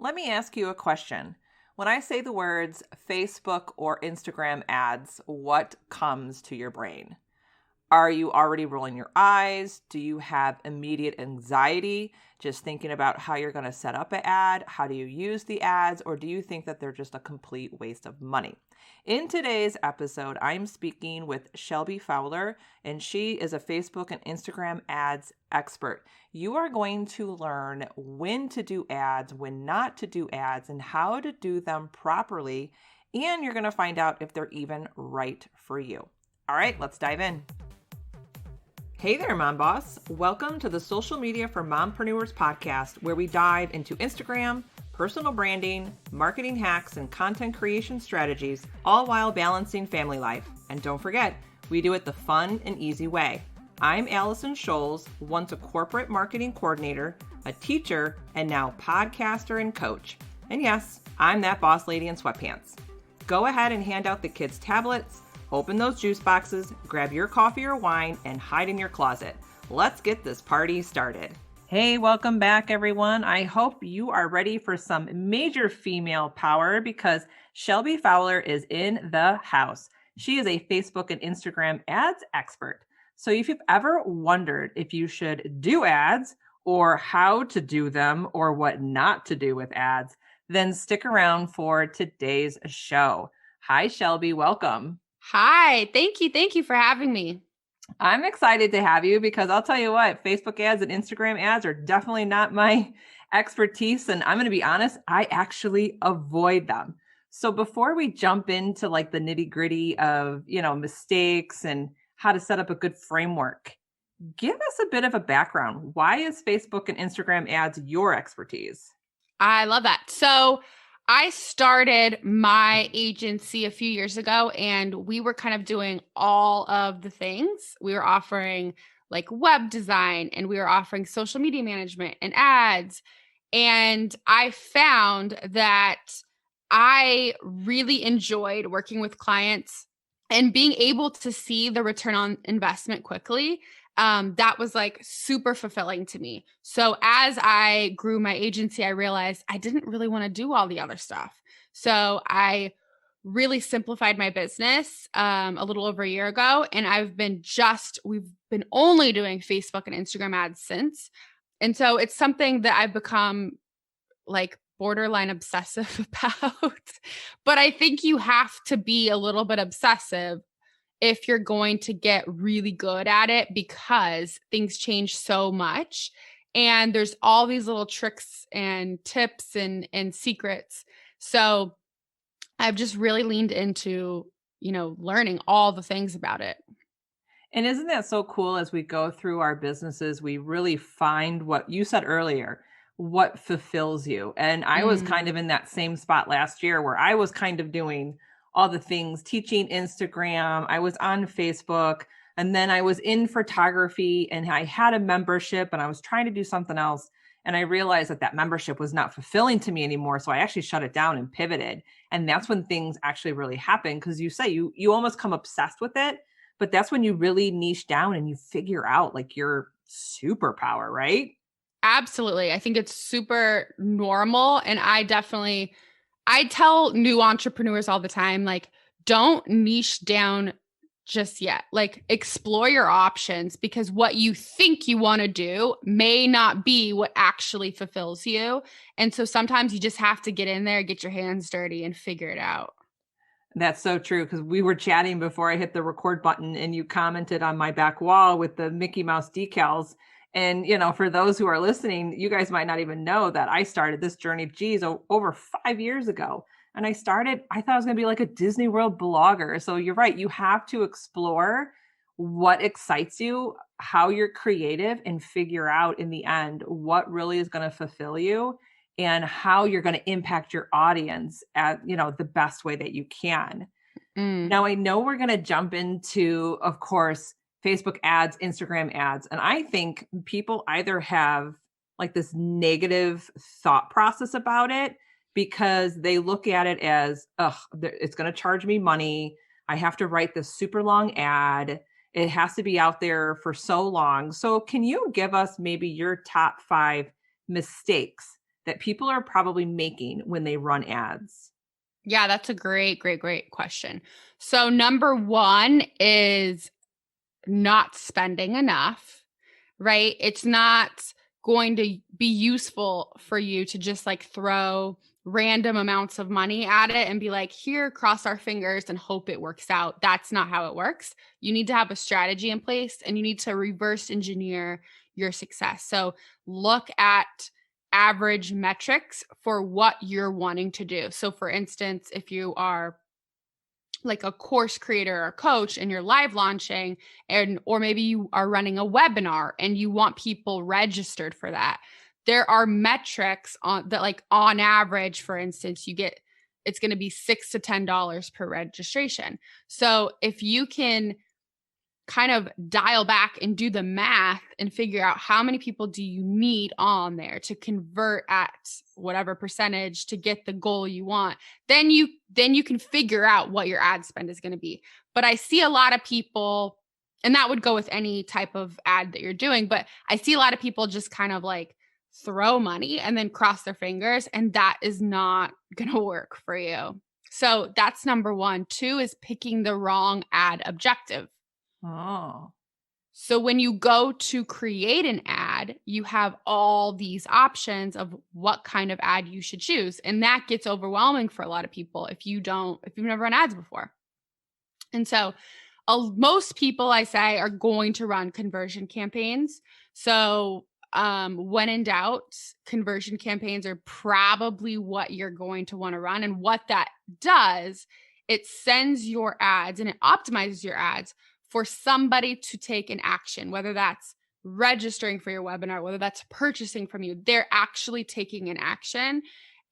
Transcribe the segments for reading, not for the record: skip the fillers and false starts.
Let me ask you a question. When I say the words Facebook or Instagram ads, what comes to your brain? Are you already rolling your eyes? Do you have immediate anxiety just thinking about how you're going to set up an ad? How do you use the ads? Or do you think that they're just a complete waste of money? In today's episode, I'm speaking with Shelby Fowler, and she is a Facebook and Instagram ads expert. You are going to learn when to do ads, when not to do ads, and how to do them properly. And you're going to find out if they're even right for you. All right, let's dive in. Hey there, Mom Boss. Welcome to the Social Media for Mompreneurs podcast, where we dive into Instagram, personal branding, marketing hacks, and content creation strategies, all while balancing family life. And don't forget, we do it the fun and easy way. I'm Allison Scholes, once a corporate marketing coordinator, a teacher, and now podcaster and coach. And yes, I'm that boss lady in sweatpants. Go ahead and hand out the kids' tablets, open those juice boxes, grab your coffee or wine, and hide in your closet. Let's get this party started. Hey, welcome back, everyone. I hope you are ready for some major female power because Shelby Fowler is in the house. She is a Facebook and Instagram ads expert. So if you've ever wondered if you should do ads or how to do them or what not to do with ads, then stick around for today's show. Hi, Shelby. Welcome. Hi, thank you. Thank you for having me. I'm excited to have you because I'll tell you what, Facebook ads and Instagram ads are definitely not my expertise. And I'm going to be honest, I actually avoid them. So before we jump into like the nitty gritty of, mistakes and how to set up a good framework, give us a bit of a background. Why is Facebook and Instagram ads your expertise? I love that. So I started my agency a few years ago, and we were kind of doing all of the things. We were offering like web design, and we were offering social media management and ads. And I found that I really enjoyed working with clients and being able to see the return on investment quickly. That was like super fulfilling to me. So as I grew my agency, I realized I didn't really want to do all the other stuff. So I really simplified my business a little over a year ago. And we've been only doing Facebook and Instagram ads since. And so it's something that I've become like borderline obsessive about. But I think you have to be a little bit obsessive if you're going to get really good at it, because things change so much. And there's all these little tricks and tips and secrets. So I've just really leaned into, learning all the things about it. And isn't that so cool as we go through our businesses, we really find what you said earlier, what fulfills you. And I was kind of in that same spot last year where I was kind of doing all the things, teaching Instagram. I was on Facebook, and then I was in photography, and I had a membership, and I was trying to do something else. And I realized that membership was not fulfilling to me anymore. So I actually shut it down and pivoted. And that's when things actually really happen. Because you say you almost come obsessed with it, but that's when you really niche down and you figure out like your superpower, right? Absolutely. I think it's super normal. And I tell new entrepreneurs all the time, like, don't niche down just yet. Like, explore your options, because what you think you want to do may not be what actually fulfills you. And so sometimes you just have to get in there, get your hands dirty, and figure it out. That's so true, because we were chatting before I hit the record button and you commented on my back wall with the Mickey Mouse decals. And, for those who are listening, you guys might not even know that I started this journey, over 5 years ago. And I thought I was going to be like a Disney World blogger. So you're right. You have to explore what excites you, how you're creative, and figure out in the end what really is going to fulfill you and how you're going to impact your audience at, the best way that you can. Now, I know we're going to jump into, of course, Facebook ads, Instagram ads. And I think people either have like this negative thought process about it because they look at it as, it's going to charge me money. I have to write this super long ad. It has to be out there for so long. So can you give us maybe your top 5 mistakes that people are probably making when they run ads? Yeah, that's a great, great, great question. So number one is not spending enough, right? It's not going to be useful for you to just like throw random amounts of money at it and be like, here, cross our fingers and hope it works out. That's not how it works. You need to have a strategy in place and you need to reverse engineer your success. So look at average metrics for what you're wanting to do. So for instance, if you are like a course creator or coach and you're live launching, and or maybe you are running a webinar and you want people registered for that, there are metrics on that, like on average, for instance, you get, it's going to be $6 to $10 per registration. So if you can kind of dial back and do the math and figure out how many people do you need on there to convert at whatever percentage to get the goal you want, then you can figure out what your ad spend is going to be. But I see a lot of people, and that would go with any type of ad that you're doing, but I see a lot of people just kind of like throw money and then cross their fingers, and that is not going to work for you. So that's number one. Two is picking the wrong ad objective. Oh, So when you go to create an ad, you have all these options of what kind of ad you should choose. And that gets overwhelming for a lot of people if you've never run ads before. And so most people, I say, are going to run conversion campaigns. So when in doubt, conversion campaigns are probably what you're going to want to run. And what that does, it sends your ads and it optimizes your ads for somebody to take an action, whether that's registering for your webinar, whether that's purchasing from you. They're actually taking an action.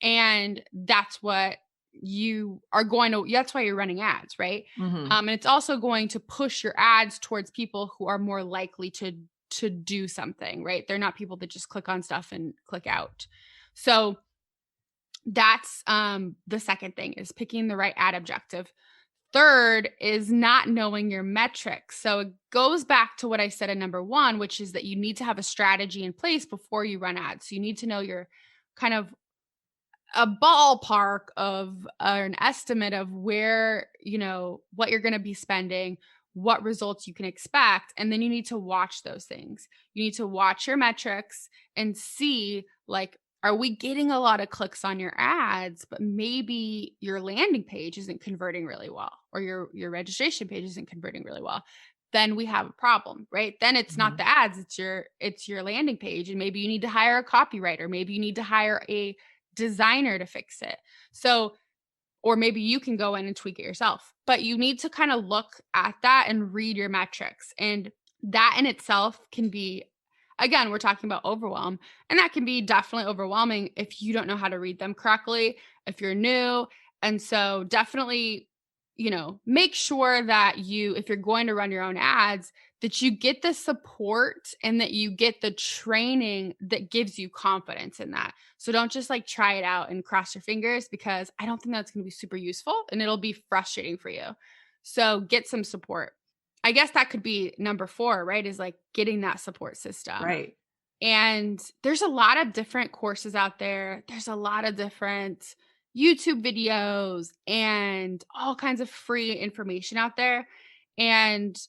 And that's what that's why you're running ads, right? mm-hmm. And it's also going to push your ads towards people who are more likely to do something, right? They're not people that just click on stuff and click out. So that's the second thing, is picking the right ad objective. Third is not knowing your metrics. So it goes back to what I said in number one, which is that you need to have a strategy in place before you run ads. So you need to know your kind of a ballpark of an estimate of where, what you're going to be spending, what results you can expect. And then you need to watch those things. You need to watch your metrics and see, like, are we getting a lot of clicks on your ads, but maybe your landing page isn't converting really well, or your registration page isn't converting really well? Then we have a problem, right? Then it's not the ads, it's your landing page. And maybe you need to hire a copywriter. Maybe you need to hire a designer to fix it. So, or maybe you can go in and tweak it yourself, but you need to kind of look at that and read your metrics. And that in itself can be, again, we're talking about overwhelm, and that can be definitely overwhelming if you don't know how to read them correctly, if you're new. And so definitely, make sure that if you're going to run your own ads, that you get the support and that you get the training that gives you confidence in that. So don't just like try it out and cross your fingers, because I don't think that's going to be super useful and it'll be frustrating for you. So get some support. I guess that could be number 4, right? Is like getting that support system. Right. And there's a lot of different courses out there. There's a lot of different YouTube videos and all kinds of free information out there. And,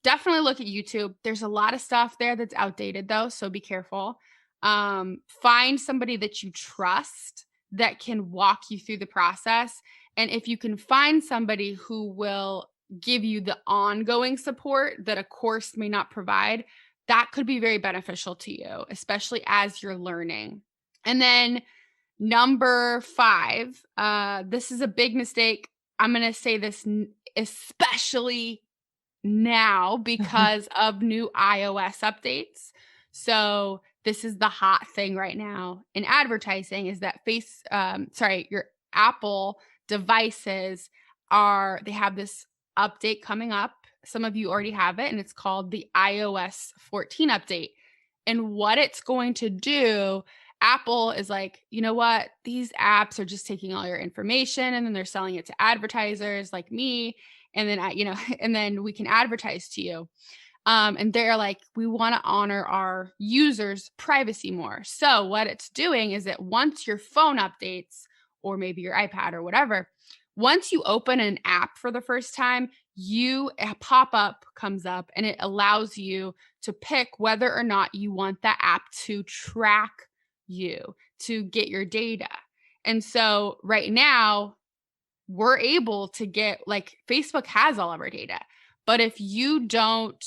definitely look at YouTube. There's a lot of stuff there that's outdated though, so be careful. Find somebody that you trust that can walk you through the process. And if you can find somebody who will give you the ongoing support that a course may not provide, that could be very beneficial to you, especially as you're learning. And then number 5, this is a big mistake. I'm going to say this especially now because of new iOS updates. So this is the hot thing right now in advertising, is that your Apple devices they have this update coming up. Some of you already have it, and it's called the iOS 14 update. And what it's going to do, Apple is like, you know what? These apps are just taking all your information and then they're selling it to advertisers like me. And then, and then we can advertise to you. And they're like, we want to honor our users' privacy more. So what it's doing is that once your phone updates, or maybe your iPad or whatever, once you open an app for the first time, a pop-up comes up and it allows you to pick whether or not you want that app to track you, to get your data. And so right now, we're able to get, like, Facebook has all of our data. But if you don't,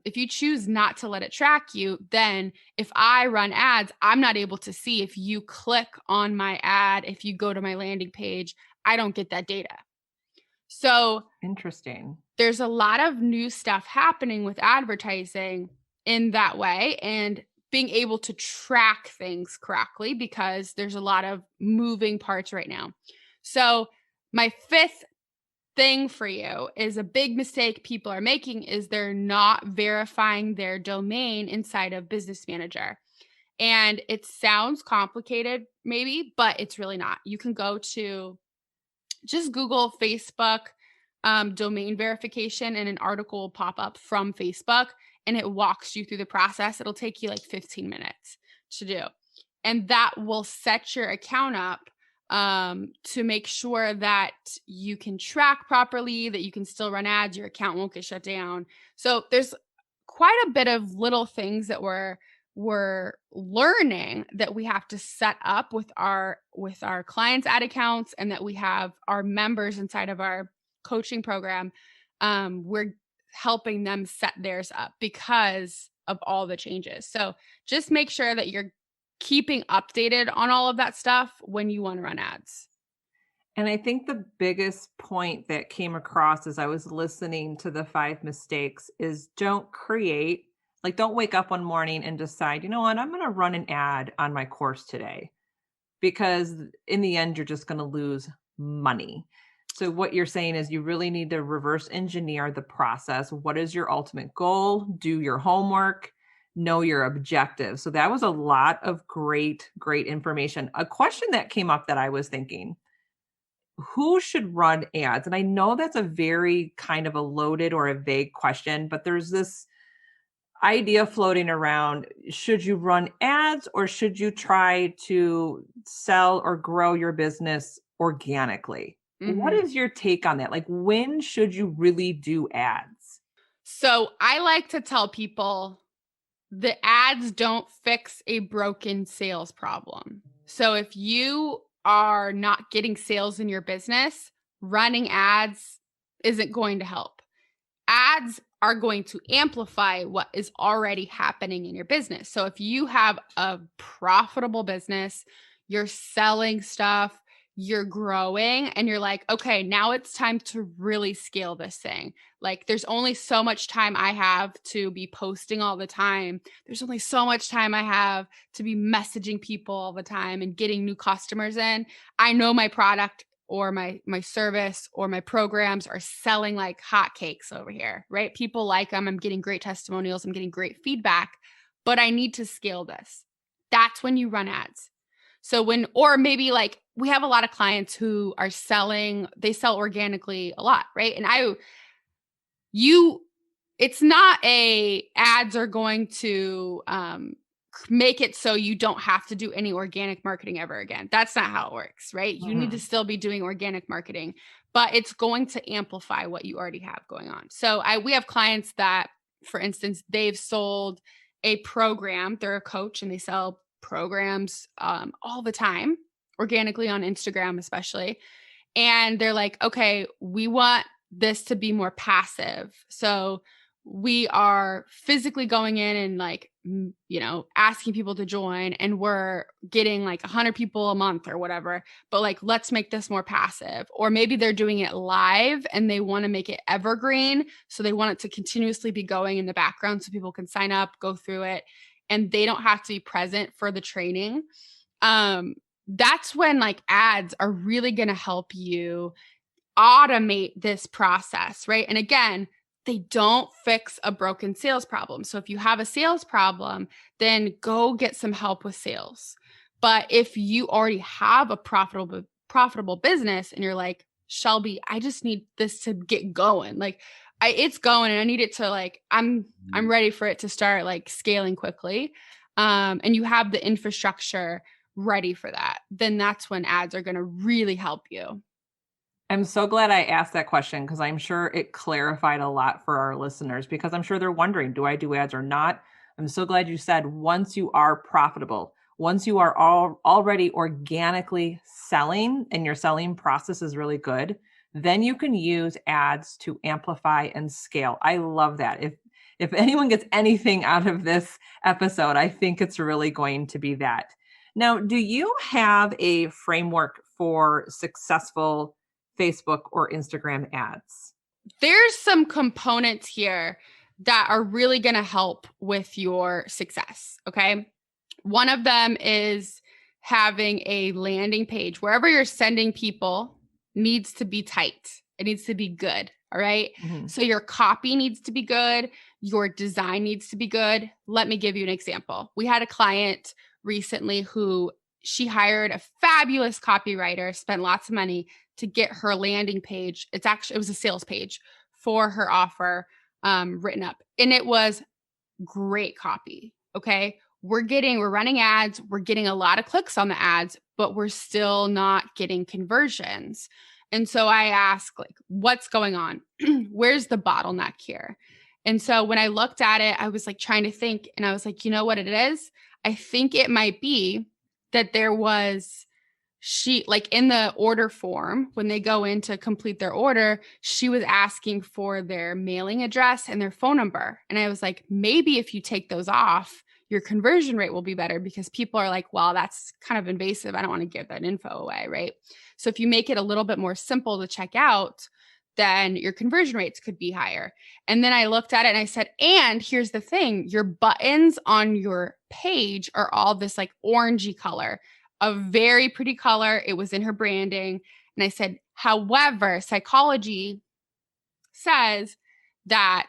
if you choose not to let it track you, then if I run ads, I'm not able to see if you click on my ad, if you go to my landing page, I don't get that data. So Interesting. there's a lot of new stuff happening with advertising in that way, and being able to track things correctly, because there's a lot of moving parts right now. So my fifth thing for you is a big mistake people are making is they're not verifying their domain inside of Business Manager. And it sounds complicated maybe, but it's really not. You can go to just Google Facebook domain verification, and an article will pop up from Facebook and it walks you through the process. It'll take you like 15 minutes to do. And that will set your account up to make sure that you can track properly, that you can still run ads, your account won't get shut down. So there's quite a bit of little things that we're learning that we have to set up with our clients' ad accounts, and that we have our members inside of our coaching program. We're helping them set theirs up because of all the changes. So just make sure that you're keeping updated on all of that stuff when you want to run ads. And I think the biggest point that came across as I was listening to the 5 mistakes is don't wake up one morning and decide, you know what, I'm going to run an ad on my course today, because in the end, you're just going to lose money. So what you're saying is you really need to reverse engineer the process. What is your ultimate goal? Do your homework, know your objective. So that was a lot of great, great information. A question that came up that I was thinking, who should run ads? And I know that's a very kind of a loaded or a vague question, but there's this idea floating around. Should you run ads, or should you try to sell or grow your business organically? What Mhm. is your take on that? Like, when should you really do ads? So I like to tell people the ads don't fix a broken sales problem. So if you are not getting sales in your business, running ads isn't going to help. Ads are going to amplify what is already happening in your business. So if you have a profitable business, you're selling stuff, you're growing, and you're like, okay, now it's time to really scale this thing. Like, there's only so much time I have to be posting all the time. There's only so much time I have to be messaging people all the time and getting new customers in. I know my product or my service or my programs are selling like hotcakes over here, right? People like them. I'm getting great testimonials. I'm getting great feedback, but I need to scale this. That's when you run ads. So or maybe like we have a lot of clients who are they sell organically a lot, right? And you, it's not ads are going to make it so you don't have to do any organic marketing ever again. That's not how it works, right? You need to Mhm. still be doing organic marketing, but it's going to amplify what you already have going on. So we have clients that, for instance, they've sold a program. They're a coach and they sell programs all the time, organically on Instagram, especially. And they're like, okay, we want this to be more passive. So we are physically going in and like, asking people to join, and we're getting like 100 people a month or whatever. But like, let's make this more passive. Or maybe they're doing it live and they want to make it evergreen. So they want it to continuously be going in the background so people can sign up, go through it, and they don't have to be present for the training. That's when like ads are really going to help you automate this process, right? And again, they don't fix a broken sales problem. So if you have a sales problem, then go get some help with sales. But if you already have a profitable business and you're like, Shelby, I just need this to get going. Like, it's going, and I need it to like, I'm ready for it to start like scaling quickly. And you have the infrastructure ready for that, then that's when ads are going to really help you. I'm so glad I asked that question because I'm sure it clarified a lot for our listeners because I'm sure they're wondering, do I do ads or not? I'm so glad you said once you are profitable, once you are already organically selling and your selling process is really good, then you can use ads to amplify and scale. I love that. If anyone gets anything out of this episode, I think it's really going to be that. Now, do you have a framework for successful Facebook or Instagram ads? There's some components here that are really going to help with your success. Okay. One of them is having a landing page. Wherever you're sending people needs to be tight. It needs to be good. All right. Mm-hmm. So your copy needs to be good. Your design needs to be good. Let me give you an example. We had a client recently who she hired a fabulous copywriter, spent lots of money to get her landing page. It was a sales page for her offer written up. And it was great copy. Okay. We're running ads. We're getting a lot of clicks on the ads, but we're still not getting conversions. And so I asked, like, what's going on? Where's the bottleneck here? And so when I looked at it, I was like trying to think, and I was like, you know what it is? I think it might be that there was like in the order form, when they go in to complete their order, she was asking for their mailing address and their phone number. And I was like, maybe if you take those off, your conversion rate will be better because people are like, well, that's kind of invasive. I don't want to give that info away, right? So if you make it a little bit more simple to check out, then your conversion rates could be higher. And then I looked at it and I said, and here's the thing, your buttons on your page are all this like orangey color, a very pretty color. It was in her branding. And I said, however, psychology says that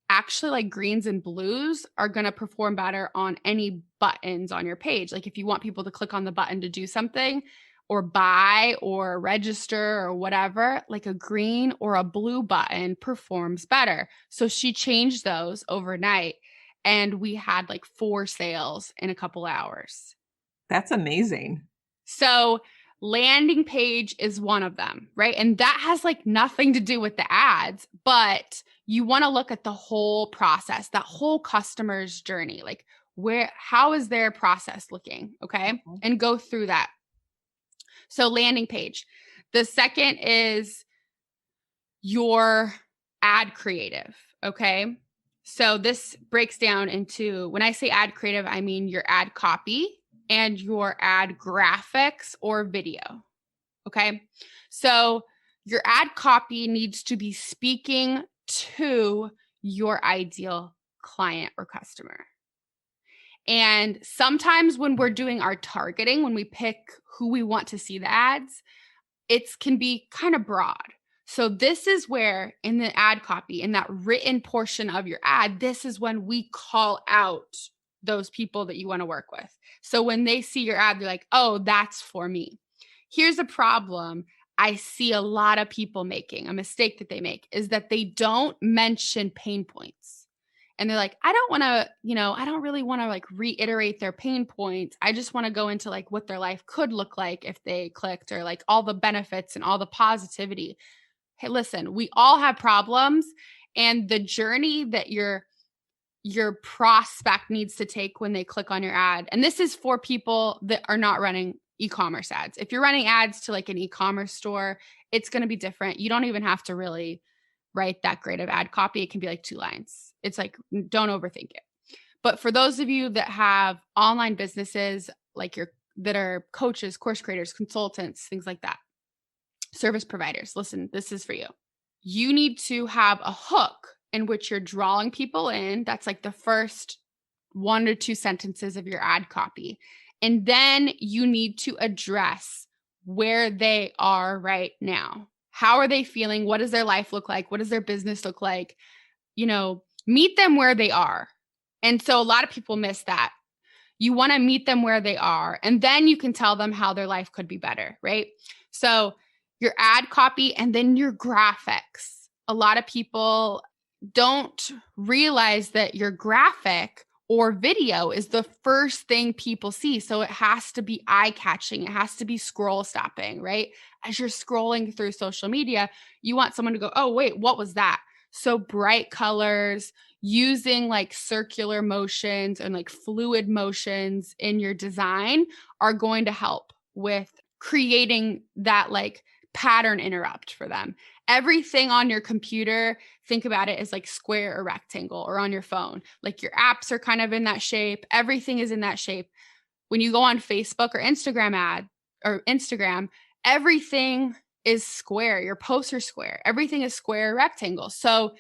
actually like greens and blues are going to perform better on any buttons on your page. Like if you want people to click on the button to do something or buy or register or whatever, like a green or a blue button performs better. So she changed those overnight and we had like 4 sales in a couple hours. That's amazing. So landing page is one of them, right? And that has like nothing to do with the ads, but you want to look at the whole process, that whole customer's journey. Like how is their process looking? Okay. Mm-hmm. And go through that. So landing page. The second is your ad creative. Okay. So this breaks down into, when I say ad creative, I mean your ad copy and your ad graphics or video. Okay. So your ad copy needs to be speaking to your ideal client or customer. And sometimes when we're doing our targeting, when we pick who we want to see the ads, it can be kind of broad. So this is where in the ad copy, in that written portion of your ad, this is when we call out those people that you want to work with. So when they see your ad, they're like, oh, that's for me. Here's a problem I see a lot of people making, a mistake that they make is that they don't mention pain points. And they're like, I don't want to, I don't really want to like reiterate their pain points. I just want to go into like what their life could look like if they clicked, or like all the benefits and all the positivity. Hey, listen, we all have problems, and the journey that your prospect needs to take when they click on your ad. And this is for people that are not running e-commerce ads. If you're running ads to like an e-commerce store, it's going to be different. You don't even have to really write that great of ad copy. It can be like 2 lines. It's like, don't overthink it. But for those of you that have online businesses, like that are coaches, course creators, consultants, things like that, service providers, listen, this is for you. You need to have a hook in which you're drawing people in. That's like the first 1 or 2 sentences of your ad copy. And then you need to address where they are right now. How are they feeling? What does their life look like? What does their business look like? Meet them where they are. And so a lot of people miss that. You want to meet them where they are, and then you can tell them how their life could be better, right? So your ad copy and then your graphics. a lot of people don't realize that your graphic or video is the first thing people see. So it has to be eye-catching. It has to be scroll stopping, right? As you're scrolling through social media, you want someone to go, oh, wait, what was that? So bright colors, using like circular motions and like fluid motions in your design are going to help with creating that like pattern interrupt for them. Everything on your computer, think about it as like square or rectangle, or on your phone. Like your apps are kind of in that shape. Everything is in that shape. When you go on Facebook or Instagram, everything is square. Your posts are square. Everything is square or rectangle. So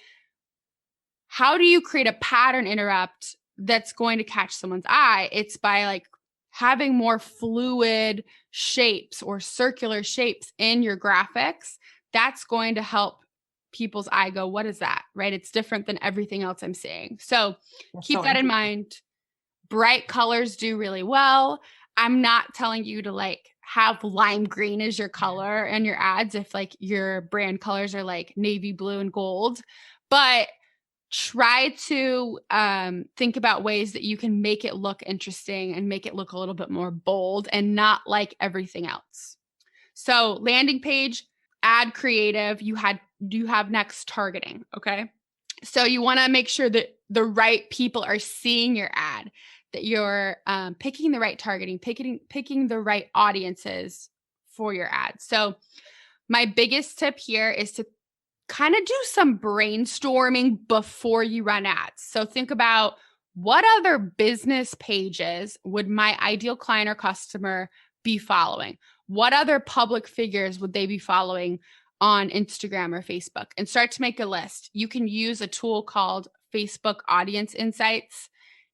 how do you create a pattern interrupt that's going to catch someone's eye? It's by like having more fluid shapes or circular shapes in your graphics. That's going to help people's eye go, what is that? Right? It's different than everything else I'm seeing. So keep that in mind. Bright colors do really well. I'm not telling you to like have lime green as your color in your ads if like your brand colors are like navy blue and gold, but try to think about ways that you can make it look interesting and make it look a little bit more bold and not like everything else. So landing page, ad creative, you have next targeting. Okay. So you want to make sure that the right people are seeing your ad, that you're picking the right targeting, picking the right audiences for your ad. So my biggest tip here is to kind of do some brainstorming before you run ads. So think about, what other business pages would my ideal client or customer be following? What other public figures would they be following on Instagram or Facebook? And start to make a list. You can use a tool called Facebook Audience Insights,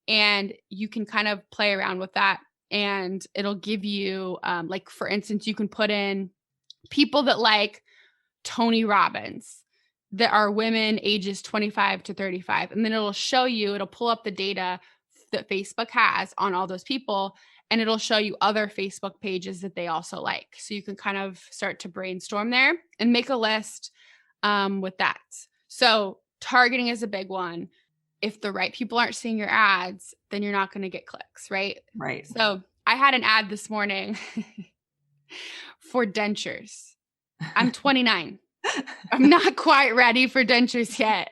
and you can kind of play around with that. And it'll give you, like, for instance, you can put in people that like Tony Robbins, that are women ages 25 to 35. And then it'll pull up the data that Facebook has on all those people, and it'll show you other Facebook pages that they also like. So you can kind of start to brainstorm there and make a list with that. So targeting is a big one. If the right people aren't seeing your ads, then you're not going to get clicks, right? Right. So I had an ad this morning for dentures. I'm 29. I'm not quite ready for dentures yet.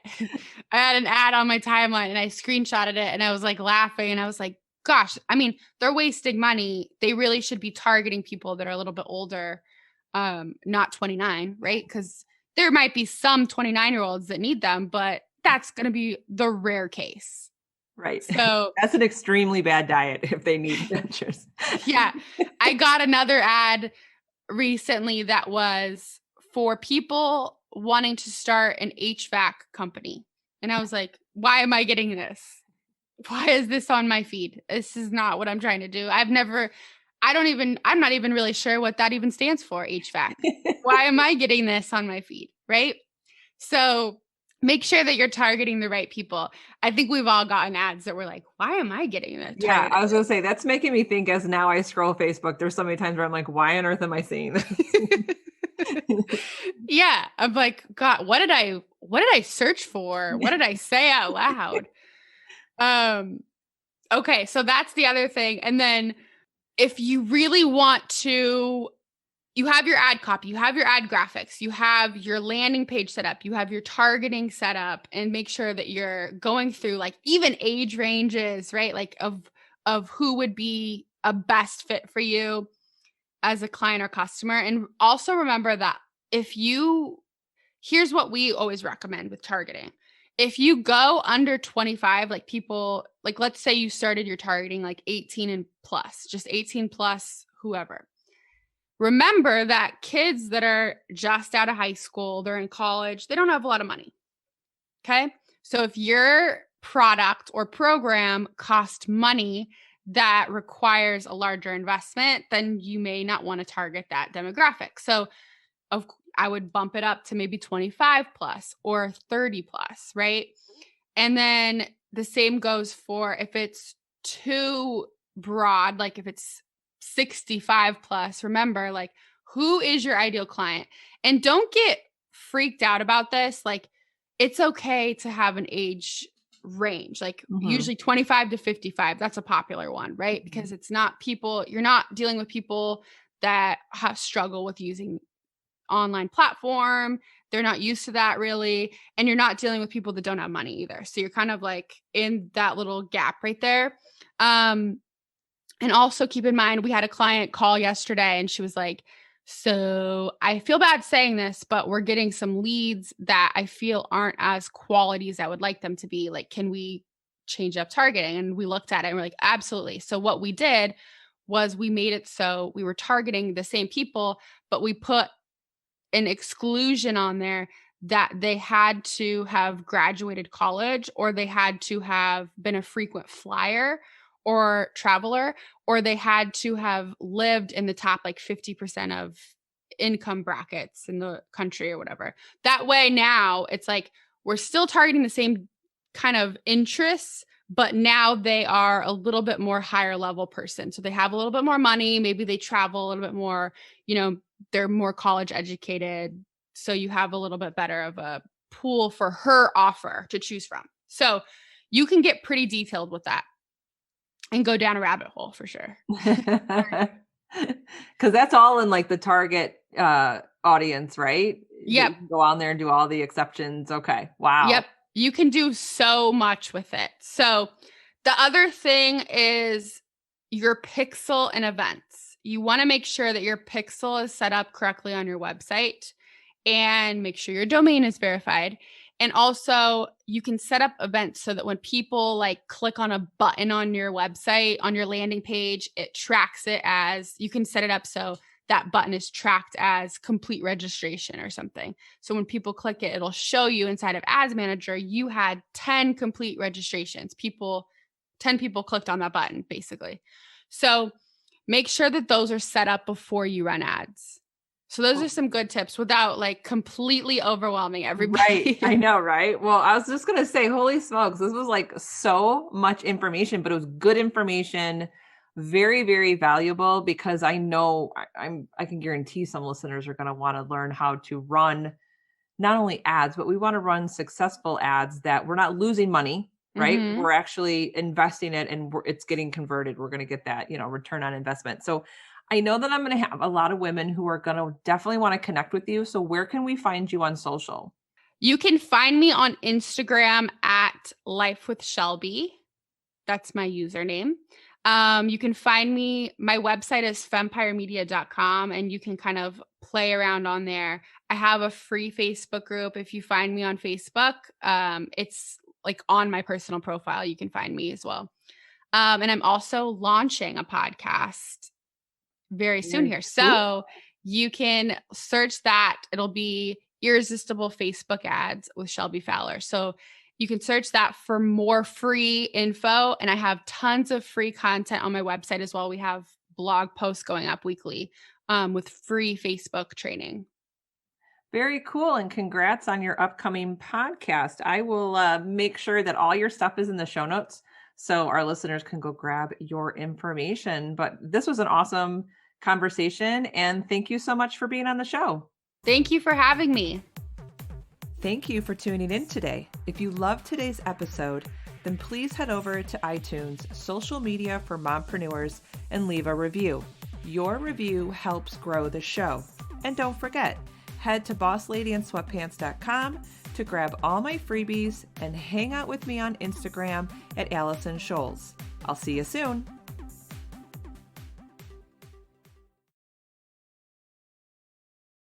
I had an ad on my timeline and I screenshotted it and I was like laughing and I was like, gosh, I mean, they're wasting money. They really should be targeting people that are a little bit older, not 29, right? Because there might be some 29-year-olds that need them, but that's going to be the rare case. Right. So that's an extremely bad diet if they need dentures. Yeah. I got another ad recently that was for people wanting to start an HVAC company. And I was like, why am I getting this? Why is this on my feed? This is not what I'm trying to do. I'm not even really sure what that even stands for, HVAC. Why am I getting this on my feed? Right? So make sure that you're targeting the right people. I think we've all gotten ads that were like, why am I getting this? Yeah, I was going to say, that's making me think, as now I scroll Facebook, there's so many times where I'm like, why on earth am I seeing this? Yeah. I'm like, God, what did I search for? What did I say out loud? Okay. So that's the other thing. And then if you really want to, you have your ad copy, you have your ad graphics, you have your landing page set up, you have your targeting set up, and make sure that you're going through like even age ranges, right? Like of who would be a best fit for you as a client or customer. And also remember that here's what we always recommend with targeting. If you go under 25, like people, like let's say you started your targeting like 18 and plus, just 18 plus, whoever. Remember that kids that are just out of high school, they're in college, they don't have a lot of money. Okay. So if your product or program costs money that requires a larger investment, then you may not want to target that demographic. So I would bump it up to maybe 25 plus or 30 plus, right? And then the same goes for if it's too broad, like if it's 65 plus, remember, like, who is your ideal client? And don't get freaked out about this. Like, it's okay to have an age range, like Mm-hmm. usually 25 to 55. That's a popular one, right? Because it's not people, you're not dealing with people that have struggle with using online platform. They're not used to that really. And you're not dealing with people that don't have money either. So you're kind of like in that little gap right there. And also keep in mind, we had a client call yesterday and she was like, so I feel bad saying this, but we're getting some leads that I feel aren't as quality as I would like them to be. Like, can we change up targeting? And we looked at it and we're like, absolutely. So what we did was we made it so we were targeting the same people, but we put an exclusion on there that they had to have graduated college or they had to have been a frequent flyer or traveler or they had to have lived in the top like 50% of income brackets in the country or whatever. That way now it's like we're still targeting the same kind of interests, but now they are a little bit more higher level person. So they have a little bit more money, maybe they travel a little bit more, they're more college educated. So you have a little bit better of a pool for her offer to choose from. So you can get pretty detailed with that and go down a rabbit hole for sure. Because that's all in like the target audience, right? That Yep. you can go on there and do all the exceptions. Okay. Wow. Yep. You can do so much with it. So the other thing is your pixel and events. You want to make sure that your pixel is set up correctly on your website and make sure your domain is verified. And also you can set up events so that when people like click on a button on your website, on your landing page, it tracks it as, you can set it up so that button is tracked as complete registration or something. So when people click it, it'll show you inside of Ads Manager, you had 10 complete registrations. 10 people clicked on that button, basically. So make sure that those are set up before you run ads. So those are some good tips without like completely overwhelming everybody. Right. I know, right? Well, I was just going to say, holy smokes, this was like so much information, but it was good information, very, very valuable because I know I can guarantee some listeners are going to want to learn how to run not only ads, but we want to run successful ads that we're not losing money, right? Mm-hmm. We're actually investing it and it's getting converted. We're going to get that, return on investment. So I know that I'm going to have a lot of women who are going to definitely want to connect with you. So where can we find you on social? You can find me on Instagram at Life with Shelby. That's my username. You can find me, my website is fempiremedia.com and you can kind of play around on there. I have a free Facebook group. If you find me on Facebook, it's like on my personal profile, you can find me as well. And I'm also launching a podcast very soon here. So you can search that. It'll be Irresistible Facebook Ads with Shelby Fowler. So you can search that for more free info. And I have tons of free content on my website as well. We have blog posts going up weekly with free Facebook training. Very cool. And congrats on your upcoming podcast. I will make sure that all your stuff is in the show notes so our listeners can go grab your information. But this was an awesome conversation. And thank you so much for being on the show. Thank you for having me. Thank you for tuning in today. If you loved today's episode, then please head over to iTunes, social media for mompreneurs, and leave a review. Your review helps grow the show. And don't forget, head to bossladyandsweatpants.com to grab all my freebies and hang out with me on Instagram at Allison Scholes. I'll see you soon.